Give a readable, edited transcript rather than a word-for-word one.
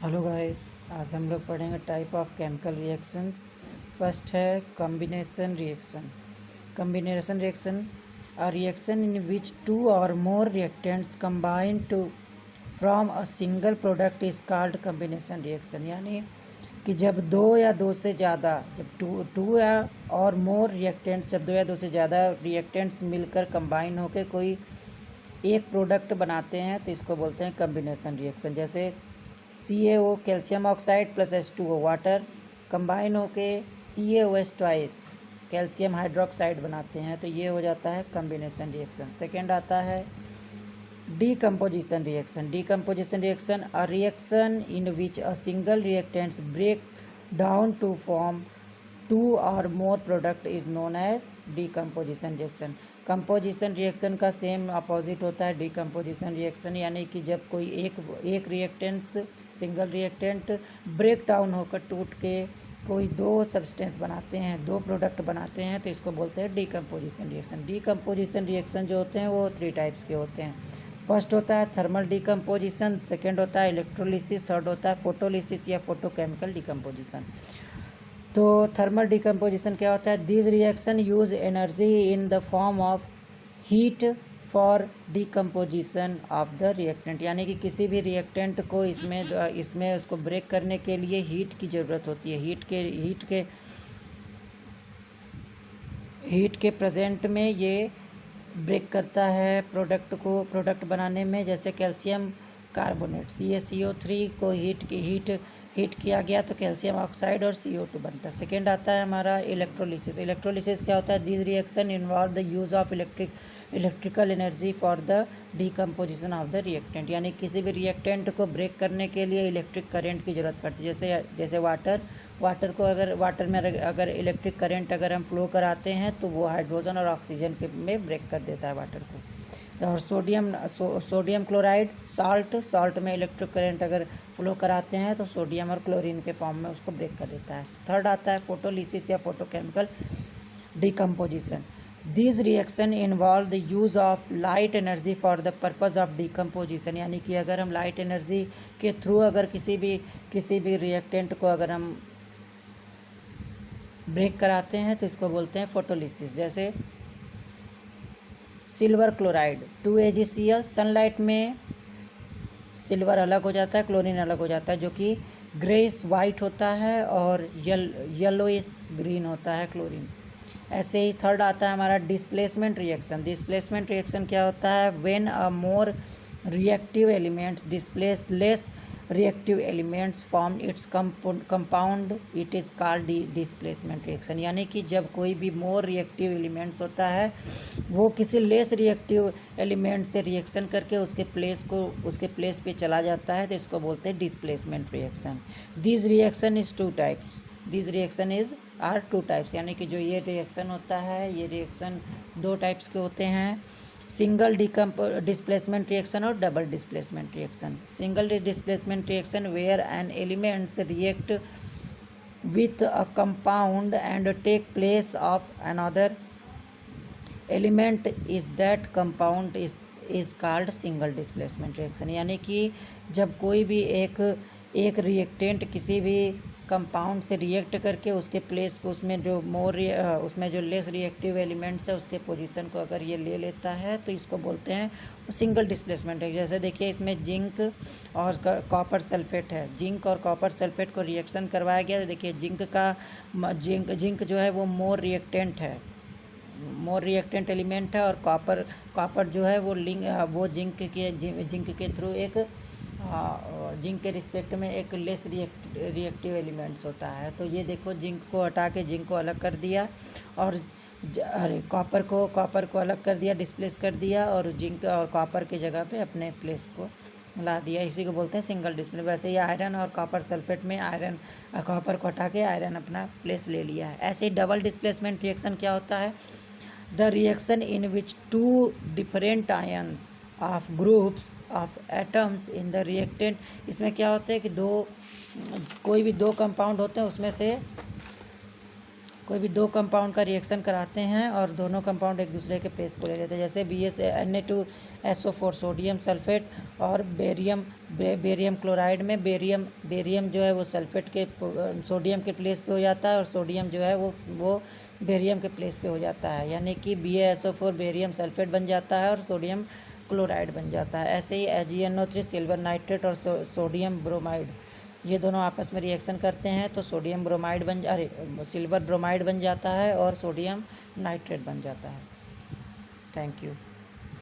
Hello guys. आज हम लोग पढ़ेंगे type of chemical reactions. First है combination reaction. Combination reaction a reaction in which two or more reactants combine to from a single product is called combination reaction. यानी कि जब दो या दो से ज़्यादा जब टू या और मोर रिएक्टेंट्स जब दो या दो से ज़्यादा रिएक्टेंट्स मिलकर कंबाइन होकर कोई एक प्रोडक्ट बनाते हैं तो इसको बोलते हैं कॉम्बिनेशन रिएक्शन। जैसे CaO calcium oxide plus H2O water combine होके CaOH ट्वाइस कैल्शियम हाइड्रोक्साइड बनाते हैं तो ये हो जाता है कॉम्बिनेशन रिएक्शन। सेकेंड आता है decomposition reaction. Decomposition reaction a reaction in which a single reactants break down to form two or more product is known as decomposition reaction. Composition reaction का सेम अपोजिट होता है decomposition reaction, यानी कि जब कोई एक reactants single reactant break down होकर टूट के कोई दो सब्सटेंस बनाते हैं, दो प्रोडक्ट बनाते हैं तो इसको बोलते हैं डीकम्पोजिशन रिएक्शन। डीकम्पोजिशन रिएक्शन जो होते हैं वो 3 टाइप्स के होते हैं। फर्स्ट होता है थर्मल डीकम्पोजिशन, सेकेंड होता है इलेक्ट्रोलिसिस, थर्ड होता है फोटोलिसिस या फोटोकेमिकल डीकम्पोजिशन। तो थर्मल डिकम्पोजिशन क्या होता है? This reaction use energy in the form of heat for decomposition of the reactant, यानी कि किसी भी रिएक्टेंट को इसमें उसको ब्रेक करने के लिए हीट की ज़रूरत होती है। हीट के प्रेजेंट में ये ब्रेक करता है प्रोडक्ट बनाने में। जैसे कैल्शियम कार्बोनेट CaCO3 को हीट किया गया तो कैल्शियम ऑक्साइड और CO2 बनता है। सेकेंड आता है हमारा इलेक्ट्रोलिसिस। इलेक्ट्रोलिसिस क्या होता है? This reaction involve the use of electrical energy for the decomposition of the reactant, यानी किसी भी रिएक्टेंट को ब्रेक करने के लिए इलेक्ट्रिक करंट की ज़रूरत पड़ती है। जैसे वाटर में अगर इलेक्ट्रिक करंट अगर हम फ्लो कराते हैं तो वो हाइड्रोजन और ऑक्सीजन में ब्रेक कर देता है वाटर को। और सोडियम क्लोराइड सॉल्ट में इलेक्ट्रिक करंट अगर फ्लो कराते हैं तो सोडियम और क्लोरीन के फॉर्म में उसको ब्रेक कर देता है। थर्ड आता है फोटोलिसिस या photochemical decomposition. This reaction involve the use of light energy for the purpose of decomposition, यानी कि अगर हम लाइट एनर्जी के थ्रू अगर किसी भी रिएक्टेंट को अगर हम ब्रेक कराते हैं तो इसको बोलते हैं फोटोलिसिस। जैसे सिल्वर क्लोराइड 2AgCl, सनलाइट में सिल्वर अलग हो जाता है, क्लोरीन अलग हो जाता है, जो कि ग्रेइश वाइट होता है और येलोइश ग्रीन होता है क्लोरीन। ऐसे ही थर्ड आता है हमारा डिस्प्लेसमेंट रिएक्शन। डिस्प्लेसमेंट रिएक्शन क्या होता है? When a more reactive elements displace less reactive elements form its compound it is called displacement reaction, यानी कि जब कोई भी मोर रिएक्टिव एलिमेंट्स होता है वो किसी लेस रिएक्टिव एलिमेंट से रिएक्शन करके उसके प्लेस पे चला जाता है तो इसको बोलते हैं displacement reaction. This reaction is 2 types. This reaction are 2 types, यानी कि जो ये रिएक्शन होता है ये रिएक्शन 2 टाइप्स के होते हैं, सिंगल डिस्प्लेसमेंट रिएक्शन और double displacement reaction. Single displacement reaction where an elements react with a compound and take place of another element is that compound is called single displacement reaction, यानी कि जब कोई भी एक रिएक्टेंट किसी भी compound से रिएक्ट करके उसके प्लेस को उसमें जो लेस रिएक्टिव एलिमेंट्स है उसके पोजीशन को अगर ये ले लेता है तो इसको बोलते हैं सिंगल डिस्प्लेसमेंट है। जैसे देखिए इसमें जिंक और कॉपर सल्फेट है, जिंक और कॉपर सल्फेट को रिएक्शन करवाया गया तो देखिए जिंक जो है वो मोर रिएक्टेंट एलिमेंट है और कॉपर जो है वो जिंक के थ्रू जिंक के रिस्पेक्ट में एक लेस रिएक्टिव एलिमेंट्स होता है। तो ये देखो जिंक को हटा के जिंक को अलग कर दिया और कॉपर को अलग कर दिया, डिस्प्लेस कर दिया और जिंक और कॉपर की जगह पे अपने प्लेस को ला दिया, इसी को बोलते हैं सिंगल डिस्प्ले। वैसे ही आयरन और कॉपर सल्फेट में कॉपर को हटा के आयरन अपना प्लेस ले लिया है। ऐसे ही डबल डिस्प्लेसमेंट रिएक्शन क्या होता है? The reaction in which 2 different ions of groups of atoms in the reactant. इसमें क्या होता है कि कोई भी दो कंपाउंड होते हैं उसमें से कोई भी दो कंपाउंड का रिएक्शन कराते हैं और दोनों कंपाउंड एक दूसरे के प्लेस को ले लेते हैं, जैसे BaSO4 सोडियम सल्फेट और बेरियम क्लोराइड में बेरियम जो है वो सल्फेट के सोडियम के प्लेस पे हो जाता है और सोडियम जो है वो बेरियम के प्लेस पे हो जाता है, यानी कि BaSO4 बेरियम सल्फेट बन जाता है और सोडियम क्लोराइड बन जाता है। ऐसे ही AgNO3 सिल्वर नाइट्रेट और सोडियम ब्रोमाइड, ये दोनों आपस में रिएक्शन करते हैं तो सोडियम ब्रोमाइड सिल्वर ब्रोमाइड बन जाता है और सोडियम नाइट्रेट बन जाता है। Thank you.